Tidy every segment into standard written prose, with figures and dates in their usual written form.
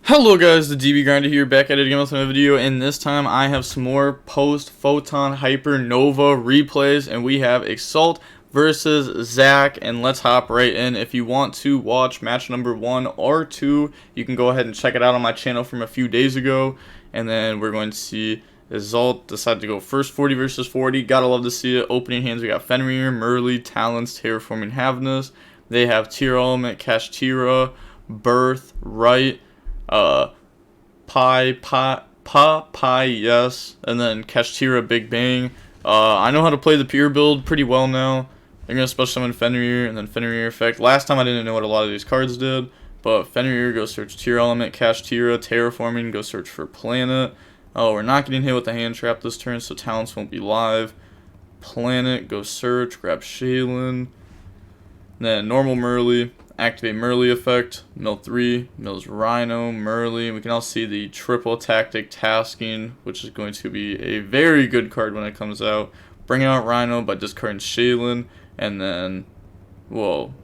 Hello guys, the DB Grinder here, back at it again with another video, and this time I have some more post-photon hypernova replays, and we have Exalt versus Zach, and let's hop right in. If you want to watch match number 1 or 2, you can go ahead and check it out on my channel from a few days ago, and then we're going to see Exalt decide to go first 40 versus 40. Gotta love to see it. Opening hands, we got Fenrir, Merly, Talents, Terraforming Havness. They have Tearlament, Kashtira, Birth, Right, PHHY, yes, and then Kashtira, Big Bang. I know how to play the pure build pretty well now. I'm gonna special summon Fenrir and then Fenrir effect. Last time I didn't know what a lot of these cards did, but Fenrir, go search Tearlament, Kashtira, Terraforming, go search for Planet. Oh, we're not getting hit with the hand trap this turn, so Talents won't be live. Planet, go search, grab Shaylin. Then normal Merly, activate Merly effect, mill 3, mills Rhino, Merly. We can also see the triple tactic tasking, which is going to be a very good card when it comes out. Bring out Rhino by discarding Shaylin, and then, well,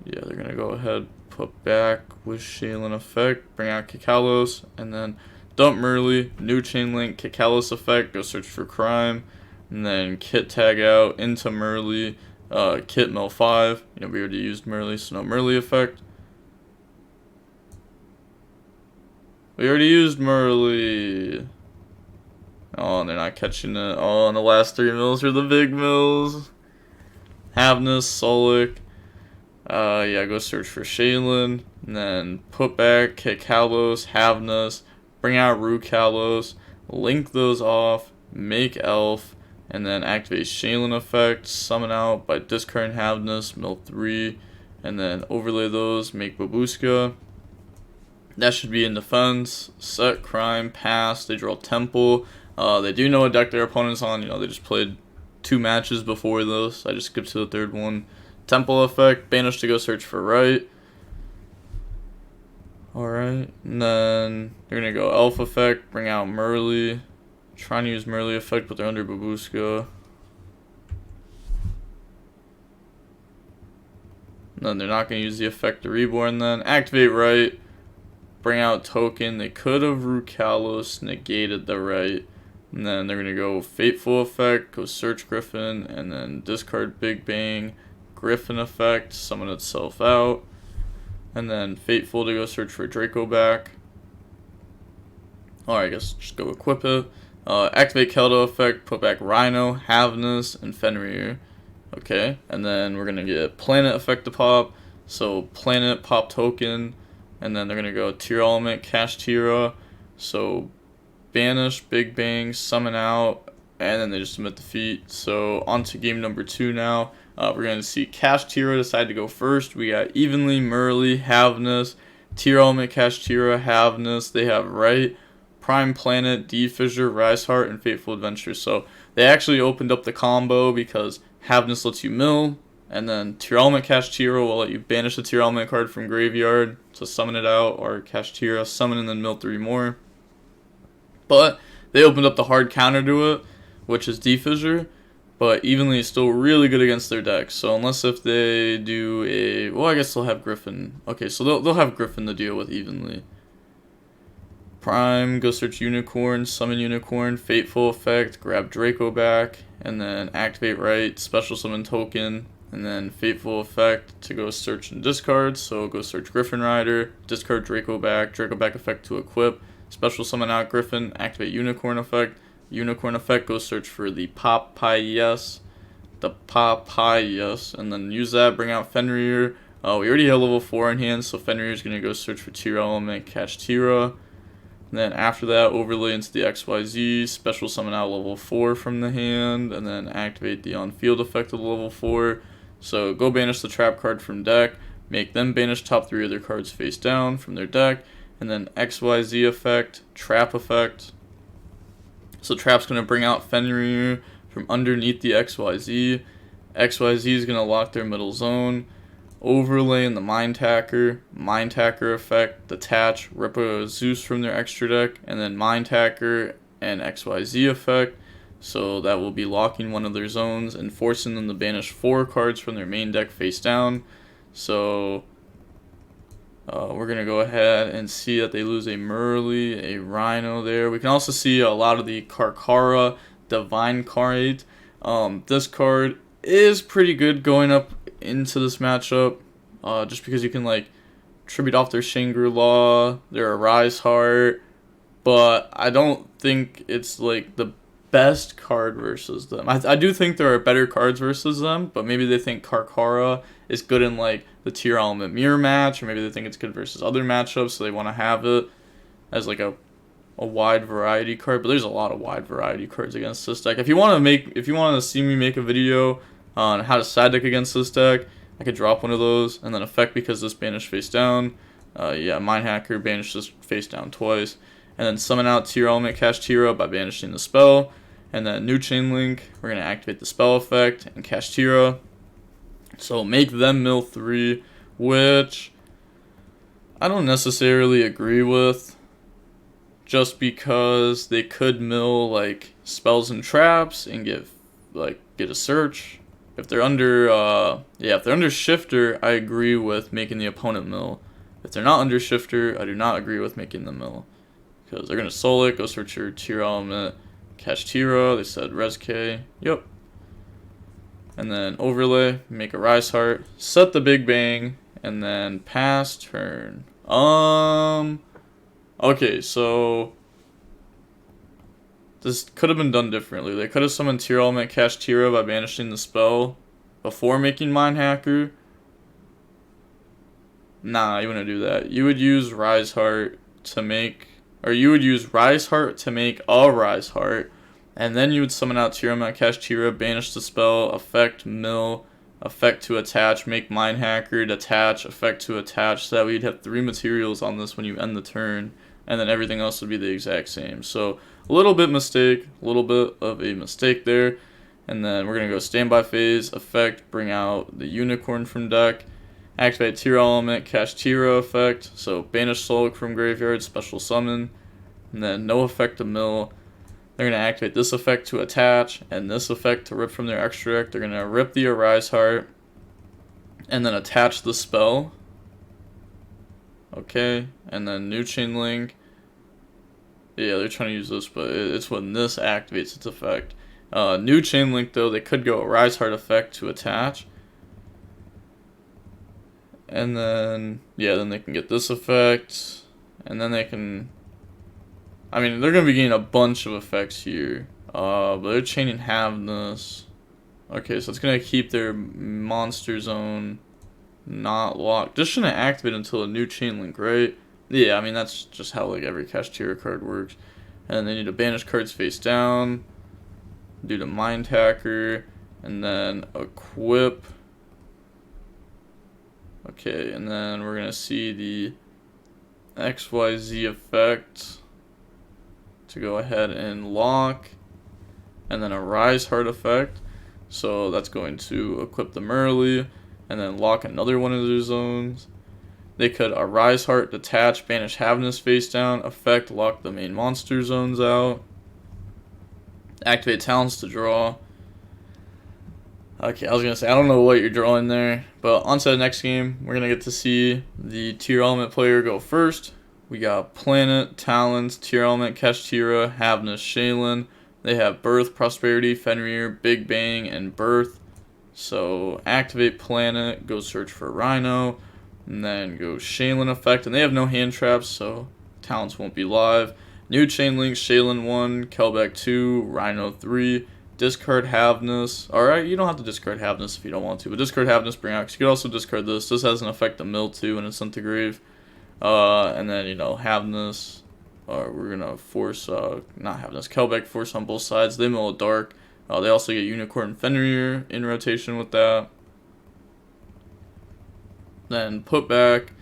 yeah, they're going to go ahead, put back with Shaylin effect, bring out Kikalos, and then dump Merly, new chain link, Kikalos effect, go search for Crime, and then kit tag out into Merly. Kit mill 5, we already used Merly, so no Merly effect. We already used Merly. Oh, and they're not catching it. Oh, and the last 3 mills are the big mills. Havness, Solik. Yeah, go search for Shaylin. And then put back, kick Kalos, Havness, bring out Root Kalos, link those off, make Elf, and then activate Shaylin effect, summon out by discarding Havness, mill 3, and then overlay those, make Babushka. That should be in defense. Set Crime, pass, they draw Temple. They do know what deck their opponent's on, they just played 2 matches before this. I just skipped to the 3rd one. Temple effect, banish to go search for Right. Alright, and then they're going to go Elf effect, bring out Merly. Trying to use Merly effect, but they're under Babushka. And then they're not going to use the effect to Reborn then. Activate Right. Bring out Token. They could have Rukalos negated the Right. And then they're going to go Fateful effect, go search Griffin, and then discard Big Bang. Griffin effect, summon itself out. And then Fateful to go search for Draco back. Or I guess just go equip it. Activate Keldo effect, put back Rhino, Havness, and Fenrir. Okay, and then we're going to get Planet effect to pop. So Planet, pop token, and then they're going to go Tearlament, Kashtira. So banish, Big Bang, summon out, and then they just submit defeat. So on to game number 2 now. We're going to see Kashtira decide to go first. We got Evenly, Merly, Havness, Tearlament, Kashtira, Havness. They have Right, Prime Planet, D-Fissure, Rise Heart, and Fateful Adventure. So they actually opened up the combo because Havness lets you mill, and then Tearlament Kashtira will let you banish the Tearlament card from graveyard to summon it out, or Kashtira summon and then mill 3 more. But they opened up the hard counter to it, which is D-Fissure, but Evenly is still really good against their deck. So unless if they do a, well, I guess they'll have Griffin. Okay, so they'll have Griffin to deal with Evenly. Prime, go search Unicorn, summon Unicorn, Fateful effect, grab Draco back, and then activate Right, special summon token, and then Fateful effect to go search and discard. So go search Griffin Rider, discard Draco back effect to equip, special summon out Griffin, activate Unicorn effect, go search for the PHHY, and then use that, bring out Fenrir. We already have level 4 in hand, so Fenrir is going to go search for Tearlament, Kashtira. And then after that, overlay into the XYZ, special summon out level 4 from the hand, and then activate the on-field effect of level 4. So go banish the trap card from deck, make them banish top 3 of their cards face down from their deck, and then XYZ effect, trap effect. So trap's going to bring out Fenrir from underneath the XYZ. XYZ is going to lock their middle zone. Overlay in the Mind Hacker effect, detach, rip a Zeus from their extra deck, and then Mind Hacker and XYZ effect. So that will be locking one of their zones and forcing them to banish 4 cards from their main deck face down. So We're going to go ahead and see that they lose a Merly, a Rhino there. We can also see a lot of the Karkara Divine card. This card is pretty good going up into this matchup, just because you can like tribute off their Shangri-La, their Arise Heart, but I don't think it's like the best card versus them. I do think there are better cards versus them, but maybe they think Karkara is good in like the Tearlament mirror match, or maybe they think it's good versus other matchups, so they want to have it as like a wide variety card. But there's a lot of wide variety cards against this deck. If you want to see me make a video on how to side deck against this deck, I could drop one of those, and then effect because this banished face down. Yeah, Mind Hacker banished this face down twice, and then summon out Tearlament Kashtira by banishing the spell, and then new chain link. We're gonna activate the spell effect and Kashtira. So make them mill 3, which I don't necessarily agree with, just because they could mill like spells and traps and get a search. If they're under if they're under shifter, I agree with making the opponent mill. If they're not under shifter, I do not agree with making them mill, because they're gonna soul it, go search your Tearlament Kashtira. They said Res K. Yep. And then overlay, make a Rise Heart, set the Big Bang, and then pass turn. Okay, so this could have been done differently. They could have summoned Tearlament Kashtira by banishing the spell before making Mind Hacker. Nah, you wouldn't do that. You would use Rise Heart to make, or you would use Rise Heart to make a Rise Heart, and then you would summon out Tearlament Kashtira, banish the spell, effect mill, effect to attach, make Mind Hacker, detach, effect to attach, so that we'd have 3 materials on this when you end the turn, and then everything else would be the exact same. So a little bit of a mistake there. And then we're going to go standby phase, effect, bring out the Unicorn from deck, activate Tearlament Kashtira effect, so banish Solik from graveyard, special summon, and then no effect to mill. They're going to activate this effect to attach, and this effect to rip from their extra deck. They're going to rip the Arise Heart, and then attach the spell. Okay, and then new chain link. Yeah, they're trying to use this, but it's when this activates its effect. New chain link, though, they could go Arise Heart effect to attach. And then, yeah, then they can get this effect. And then they can, I mean, they're going to be getting a bunch of effects here. But they're chaining Havness. Okay, so it's going to keep their monster zone not locked. This shouldn't activate until a new chain link, right? Yeah, I mean, that's just how like every Kashtira card works. And they need to banish cards face down, do the Mind Hacker, and then equip. Okay, and then we're gonna see the XYZ effect to go ahead and lock, and then a Rise Heart effect. So that's going to equip the Merly, and then lock another one of their zones. They could Arise Heart, detach, banish Havness face down, effect, lock the main monster zones out. Activate Talents to draw. Okay, I was going to say, I don't know what you're drawing there. But on to the next game, we're going to get to see the Tearlament player go first. We got Planet, Talents, Tearlament, Kashtira, Havness, Shaylin. They have Birth, Prosperity, Fenrir, Big Bang, and Birth. So activate Planet, go search for Rhino. And then go Shaylin effect, and they have no hand traps, so Talents won't be live. New chain link, Shaylin 1, Kelbeck 2, Rhino 3, discard Havness. Alright, you don't have to discard Havness if you don't want to, but discard Havness, bring out, because you could also discard this. This has an effect to mill too when it's sent to grave. And then, you know, Havness, we're going to force, not Havness, Kelbeck force on both sides. They mill a dark. They also get Unicorn Fenrir in rotation with that. Then put back,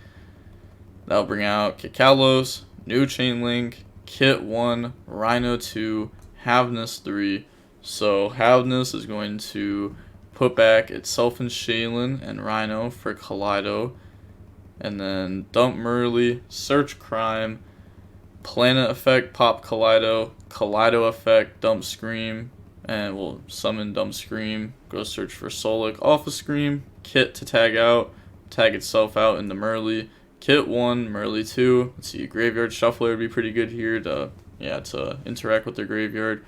that'll bring out Kikalos, new chain link, Kit 1, Rhino 2, Havness 3. So Havness is going to put back itself and Shaylin and Rhino for Kaleido. And then dump Merly, search Crime, Planet effect, pop Kaleido, Kaleido effect, dump Scream, and we'll summon dump Scream, go search for Solik off of Scream, Kit to tag out, tag itself out into Merly, Kit 1, Merly 2. Let's see, Graveyard Shuffler would be pretty good here to interact with their graveyard.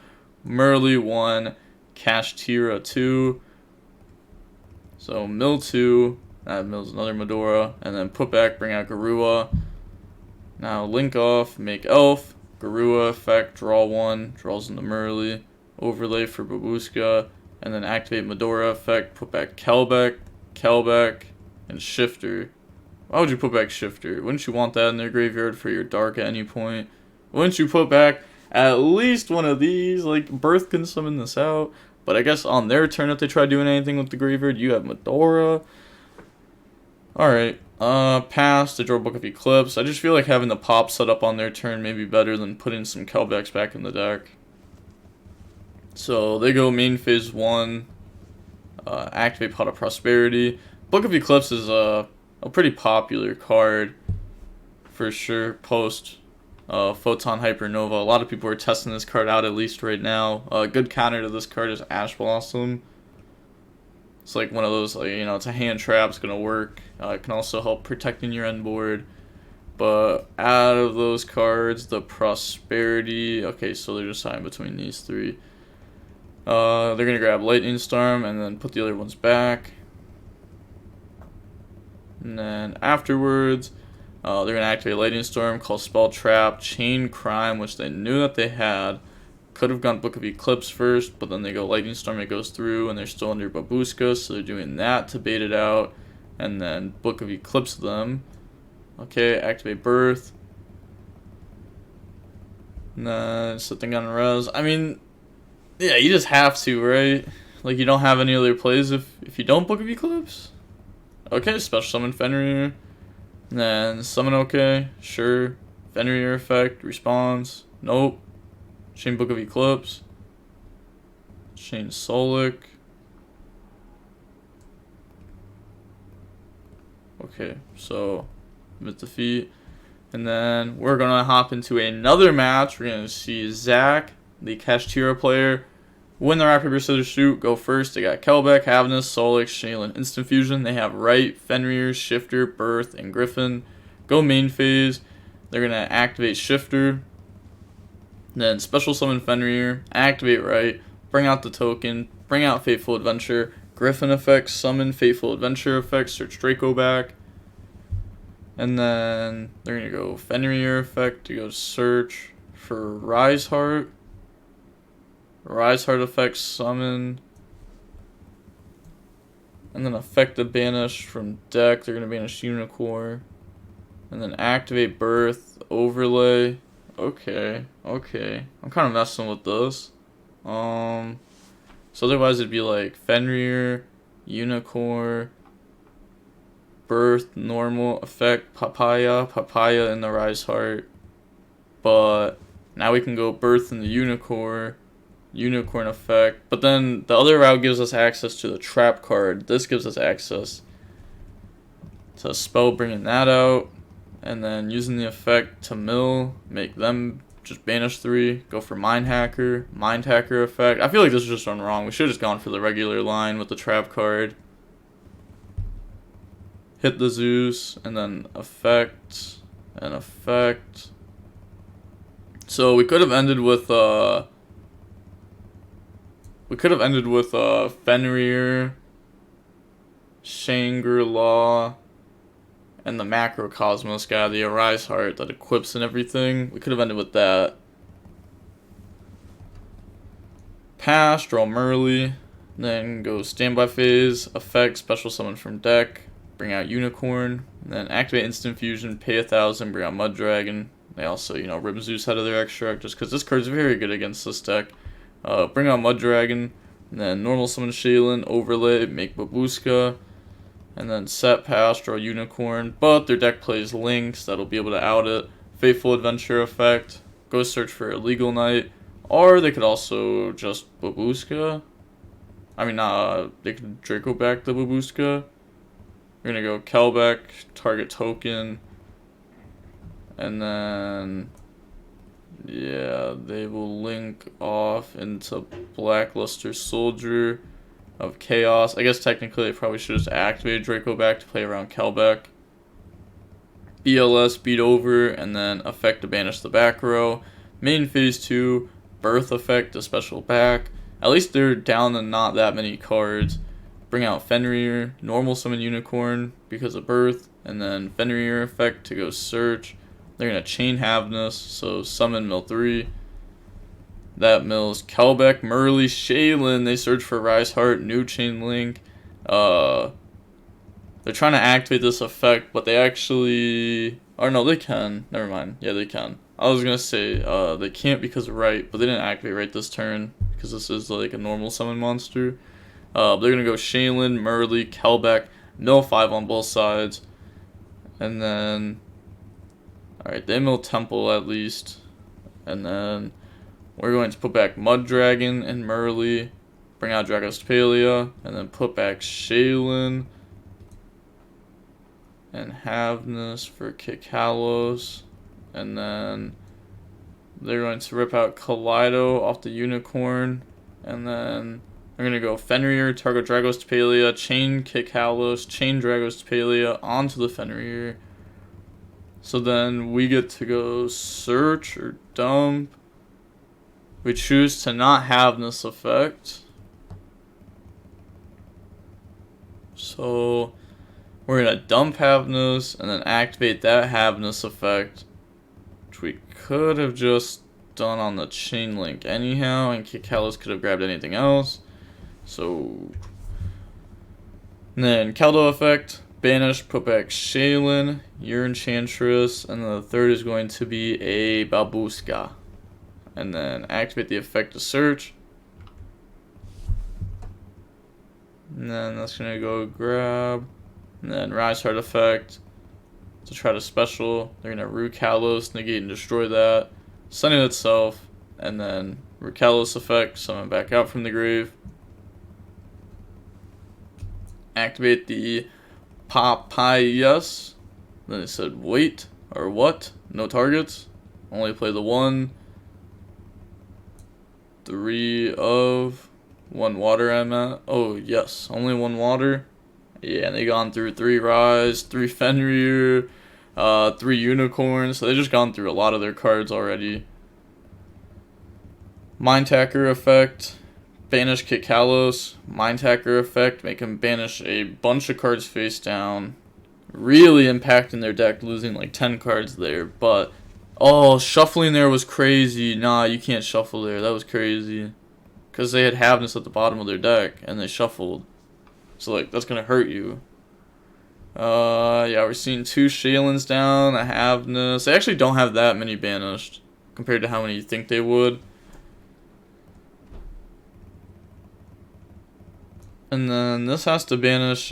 Merly 1, Kashtira 2. So mill 2, that mills another Medora, and then put back, bring out YuGiOh. Now link off, make elf, YuGiOh effect, draw 1, draws into Merly, overlay for Babushka, and then activate Medora effect, put back Kelbeck, and Shifter. Why would you put back Shifter? Wouldn't you want that in their graveyard for your dark at any point? Wouldn't you put back at least one of these? Like, Birth can summon this out. But I guess on their turn, if they try doing anything with the graveyard, you have Medora. Alright. Pass to draw Book of Eclipse. I just feel like having the pop set up on their turn may be better than putting some Kelbecks back in the deck. So they go main phase 1. Activate Pot of Prosperity. Book of Eclipse is a pretty popular card for sure post Photon Hypernova. A lot of people are testing this card out, at least right now. A good counter to this card is Ash Blossom. It's like one of those, like, you know, it's a hand trap, it's going to work. It can also help protecting your end board. But out of those cards, the Prosperity, okay, so they're deciding between these three. They're going to grab Lightning Storm and then put the other ones back. And then afterwards, they're going to activate Lightning Storm, call Spell Trap, Chain Crime, which they knew that they had. Could have gone Book of Eclipse first, but then they go Lightning Storm, it goes through, and they're still under Babushka, so they're doing that to bait it out. And then Book of Eclipse them. Okay, activate Birth. And then something on res. I mean, yeah, you just have to, right? Like, you don't have any other plays if you don't Book of Eclipse? Okay, special summon Fenrir. And then summon okay, sure. Fenrir effect, response, nope. Chain Book of Eclipse. Chain Solic. Okay, so with defeat. And then we're gonna hop into another match. We're gonna see Zach, the Kashtira player, win the rock, paper, scissors, shoot, go first. They got Kelbeck, Havnus, Solix, Shaylin, Instant Fusion. They have Wright, Fenrir, Shifter, Birth, and Griffin. Go main phase. They're going to activate Shifter. Then special summon Fenrir, activate Wright, bring out the token, bring out Fateful Adventure, Griffin effect, summon Fateful Adventure effect, search Draco back. And then they're going to go Fenrir effect to go search for Rise Heart. Rise Heart effect, summon. And then effect the banish from deck. They're going to banish Unicorn. And then activate Birth, overlay. Okay. I'm kind of messing with this. So otherwise it'd be like Fenrir, Unicorn, Birth, normal, effect, Papaya in the Rise Heart. But now we can go Birth in the Unicorn effect. But then the other route gives us access to the trap card. This gives us access to spell, bringing that out. And then using the effect to mill, make them just banish 3, go for Mind Hacker effect. I feel like this was just done wrong. We should have just gone for the regular line with the trap card. Hit the Zeus, and then effect, and effect. So we could have ended with Fenrir, Shangri-La, and the Macrocosmos guy, the Arise Heart that equips and everything. We could have ended with that. Pass, draw Merly, then go standby phase, effect, special summon from deck, bring out Unicorn, and then activate Instant Fusion, pay 1,000, bring out Mud Dragon. They also, rip Zeus out of their extract just because this card's very good against this deck. Bring out Mud Dragon, and then normal summon Shaylin, overlay, make Babushka. And then set, pass, draw Unicorn. But their deck plays Lynx, that'll be able to out it. Fateful Adventure effect. Go search for Illegal Knight. Or they could also just Babushka. They could Draco back the Babushka. We're gonna go Kelbeck, target token. And then, yeah, they will link off into Blackluster Soldier of Chaos. I guess technically they probably should have just activated Draco back to play around Kelbeck. BLS beat over, and then effect to banish the back row. Main phase 2, birth effect to special back. At least they're down to not that many cards. Bring out Fenrir, normal summon Unicorn because of birth, and then Fenrir effect to go search. They're going to chain Havness, so summon mill 3. That mills Kelbeck, Merly, Shaylin. They search for Rise Heart, new chain link. They're trying to activate this effect, but they actually... Or no, they can. Never mind. Yeah, they can. I was going to say they can't because of right, but they didn't activate right this turn because this is like a normal summon monster. They're going to go Shaylin, Merly, Kelbeck, mill 5 on both sides. And then... Alright, they mill Temple at least. And then we're going to put back Mud Dragon and Merly. Bring out Dragostapelia. And then put back Shaylin. And Havness for Kikalos. And then they're going to rip out Kaleido off the Unicorn. And then they're going to go Fenrir, target Dragostapelia, chain Kikalos, chain Dragostapelia onto the Fenrir. So then we get to go search or dump. We choose to not have this effect. So we're going to dump Havness and then activate that Havness effect, which we could have just done on the chain link anyhow, and Kikalos could have grabbed anything else. So and then Kaldo effect, banish, put back Shaylin, your Enchantress, and then the third is going to be a Babushka. And then activate the effect to search. And then that's going to go grab. And then Rise Heart effect to try to special. They're going to Root Kalos, negate and destroy that. Sunning itself. And then Root Kalos effect, summon back out from the grave. Activate the PHHY. Then it said wait or what? No targets. Only play the 1. 3 of 1 water I'm at. Oh yes, only 1 water. Yeah, and they gone through 3 Rise, 3 Fenrir, 3 Unicorns. So they just gone through a lot of their cards already. Mind Tacker effect. Banish Kikalos. Mind Tacker effect. Make him banish a bunch of cards face down. Really impacting their deck, losing like 10 cards there. But, oh, shuffling there was crazy. Nah, you can't shuffle there. That was crazy. Because they had Havness at the bottom of their deck, and they shuffled. So, like, that's going to hurt you. Yeah, we're seeing 2 Shaylins down, a Havness. They actually don't have that many banished, compared to how many you think they would. And then this has to banish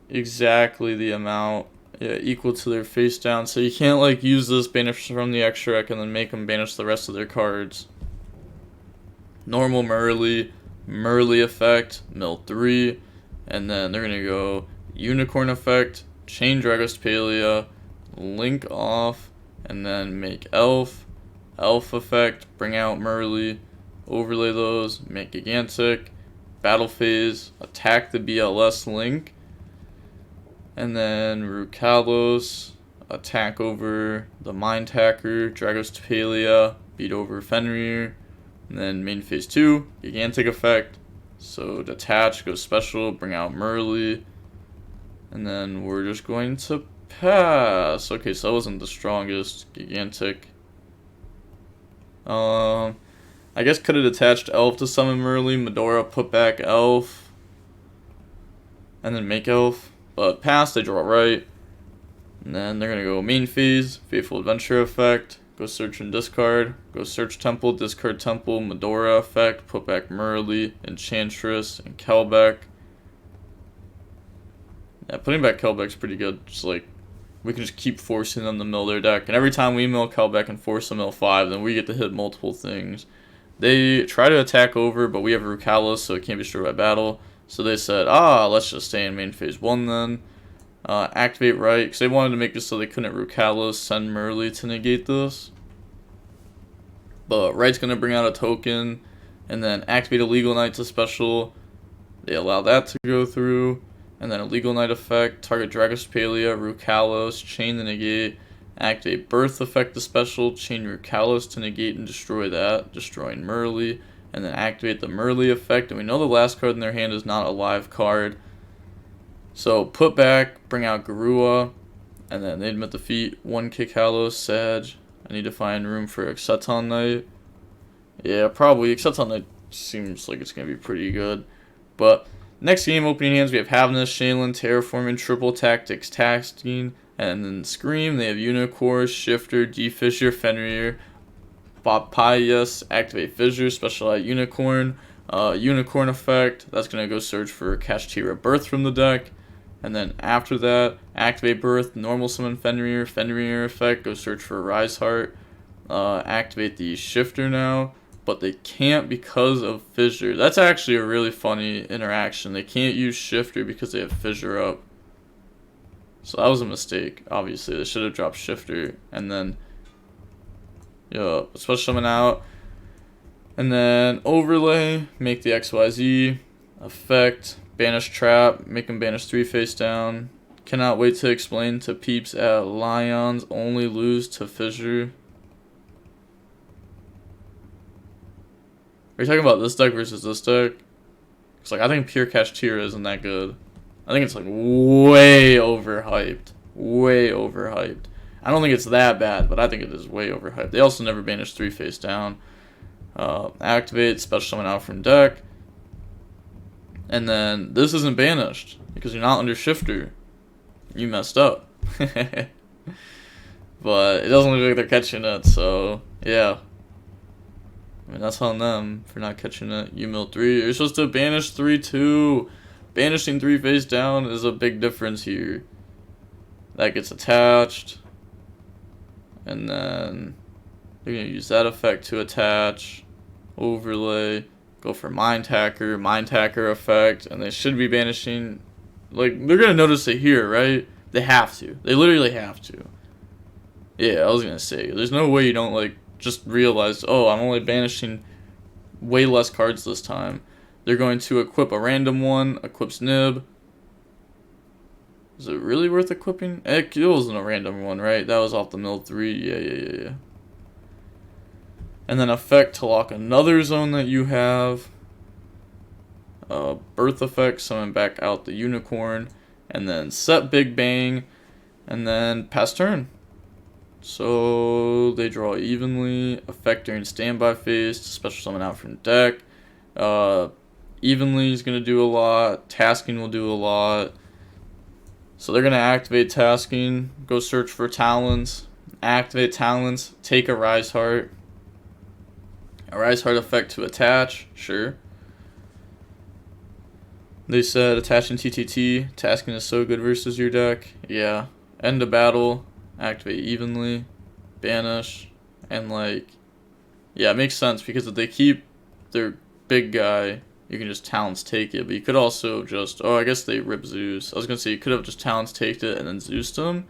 exactly the amount, yeah, equal to their face down. So you can't like use this banish from the extra deck and then make them banish the rest of their cards. Normal Merly effect, mill 3, and then they're gonna go Unicorn effect, chain Dragostapelia, link off, and then make Elf effect, bring out Merly, overlay those, make Gigantic. Battle phase, attack the BLS link, and then Rukalos, attack over the Mind Tacker, Dragostapelia, beat over Fenrir, and then main phase 2, Gigantic effect, so detach, go special, bring out Merly, and then we're just going to pass. Okay, so that wasn't the strongest, Gigantic. I guess could have attached Elf to summon Merly, Medora put back Elf, and then make Elf, but pass, they draw right, and then they're going to go main phase, Faithful Adventure effect, go search and discard, go search Temple, discard Temple, Medora effect, put back Merly, Enchantress, and Kelbeck. Yeah, putting back Kelbeck's pretty good, just like, we can just keep forcing them to mill their deck, and every time we mill Kelbeck and force them to mill 5, then we get to hit multiple things. They try to attack over, but we have Rukalos, so it can't be destroyed by battle. So they said, let's just stay in main phase 1 then. Activate right, because they wanted to make it so they couldn't Rukalos, send Merly to negate this. But right's going to bring out a token, and then activate a Legal Knight to special. They allow that to go through. and then a Legal Knight effect, target Dragospalia, Rukalos, chain the negate, activate Birth effect the special, chain Rukalos to negate and destroy that, destroying Merly, and then activate the Merly effect, and we know the last card in their hand is not a live card. So put back, bring out Garua, and then they admit defeat, 1 kick Kalos, Sag. I need to find room for Exceton Knight. Yeah, probably. Exceton Knight seems like it's going to be pretty good. But next game, opening hands, we have Havness, Shaylin, Terraforming, Triple Tactics, Tasking, and then Scream. They have Unicorn, Shifter, D-Fissure, Fenrir, Papayas, activate Fissure, specialize Unicorn, Unicorn effect. That's going to go search for Kashtira Birth from the deck. And then after that, activate Birth, normal summon Fenrir, Fenrir effect, go search for Rise Heart. Activate the Shifter now, but they can't because of Fissure. That's actually a really funny interaction. They can't use Shifter because they have Fissure up. So that was a mistake, obviously. They should have dropped Shifter. And then, special summon out. And then overlay, make the XYZ effect. Banish Trap, make him banish 3 face down. Cannot wait to explain to peeps at Lions, only lose to Fissure. Are you talking about this deck versus this deck? It's like, I think pure Kashtira isn't that good. I think it's like way overhyped. Way overhyped. I don't think it's that bad, but I think it is way overhyped. They also never banish 3 face down. Activate, special summon out from deck. And then this isn't banished because you're not under Shifter. You messed up. But it doesn't look like they're catching it, so yeah. I mean, that's on them for not catching it. You mill 3. You're supposed to banish 3 too. Banishing 3 face down is a big difference here. That gets attached. And then they're going to use that effect to attach. Overlay. Go for Mind Hacker effect, and they should be banishing. Like, they're gonna notice it here, right? They have to. They literally have to. Yeah, I was gonna say, there's no way you don't, like, just realize, oh, I'm only banishing way less cards this time. They're going to equip a random one, equips Nib. Is it really worth equipping? It wasn't a random one, right? That was off the mill 3. Yeah. And then effect to lock another zone that you have. Birth effect, summon back out the Unicorn. And then set Big Bang. And then pass turn. So they draw evenly. Effect during standby phase. Special summon out from deck. Evenly is going to do a lot. Tasking will do a lot. So they're going to activate Tasking. Go search for Talons. Activate Talons. Take a Rise Heart. A Rise Heart effect to attach, sure. They said attaching TTT, tasking is so good versus your deck. Yeah. End of battle, activate evenly, banish, and like, yeah, it makes sense because if they keep their big guy, you can just Talons take it, but you could also just, oh, I guess they rip Zeus. I was gonna say you could have just Talons taked it and then Zeused him.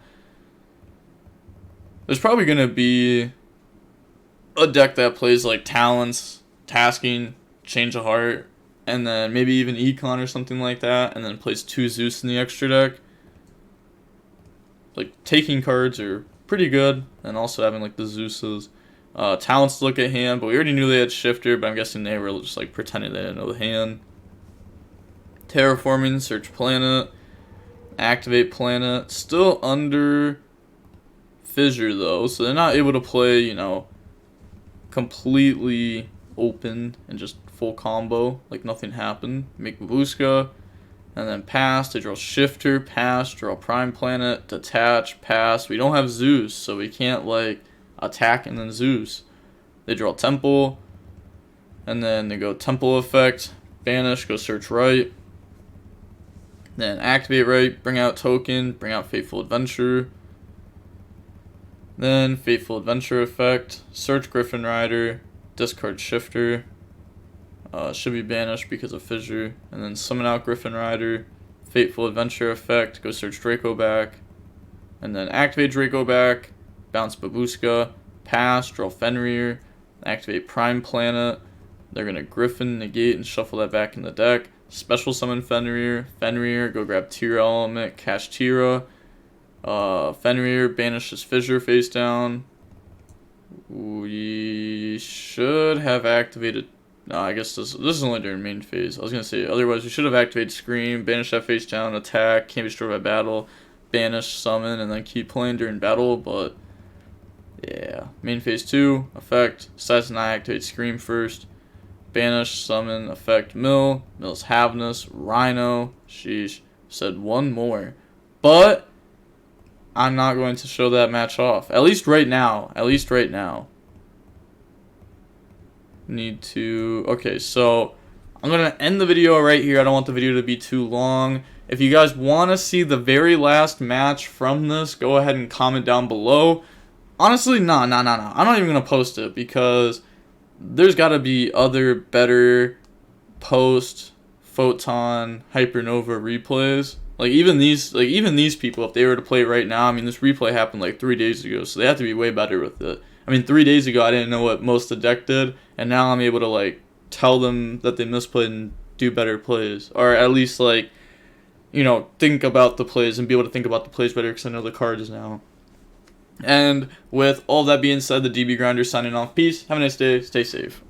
There's probably gonna be a deck that plays like Talons, Tasking, Change of Heart, and then maybe even Econ or something like that, and then plays 2 Zeus in the extra deck. Like, taking cards are pretty good, and also having like the Zeuses. Talents to look at hand, but we already knew they had Shifter, but I'm guessing they were just like pretending they didn't know the hand. Terraforming, search planet, activate planet, still under Fissure though, so they're not able to play, you know, completely open and just full combo, like nothing happened. Make Babushka, and then pass. They draw Shifter, pass, draw Prime Planet, detach, pass. We don't have Zeus, so we can't like attack and then Zeus. They draw Temple, and then they go Temple effect, banish, go search right. Then activate right, bring out token, bring out Fateful Adventure. Then Fateful Adventure effect, search Griffin Rider, discard Shifter. Should be banished because of Fissure. And then summon out Griffin Rider, Fateful Adventure effect, go search Draco back. And then activate Draco back, bounce Babushka, pass, draw Fenrir, activate Prime Planet. They're going to Griffin, negate, and shuffle that back in the deck. special summon Fenrir. Fenrir, go grab Tearlament, Kashtira. Fenrir banishes Fissure face down. We should have activated. No, I guess this is only during main phase. I was gonna say otherwise we should have activated Scream, banish that face down, attack, can't be destroyed by battle, banish, summon, and then keep playing during battle. But yeah, main phase 2 effect. Assassin Eye activate Scream first. Banish, summon, effect Mill. Mill's Havness, Rhino. Sheesh. Said one more, but I'm not going to show that match off. At least right now. Need to... Okay, so I'm going to end the video right here. I don't want the video to be too long. If you guys want to see the very last match from this, go ahead and comment down below. Honestly, no. I'm not even going to post it because there's got to be other better post-Photon Hypernova replays. Like even these people, if they were to play it right now, I mean, this replay happened like 3 days ago, so they have to be way better with it. I mean, 3 days ago, I didn't know what most of the deck did, and now I'm able to, like, tell them that they misplayed and do better plays. Or at least, like, you know, think about the plays and be able to think about the plays better because I know the cards now. And with all that being said, the DB Grinder signing off. Peace. Have a nice day. Stay safe.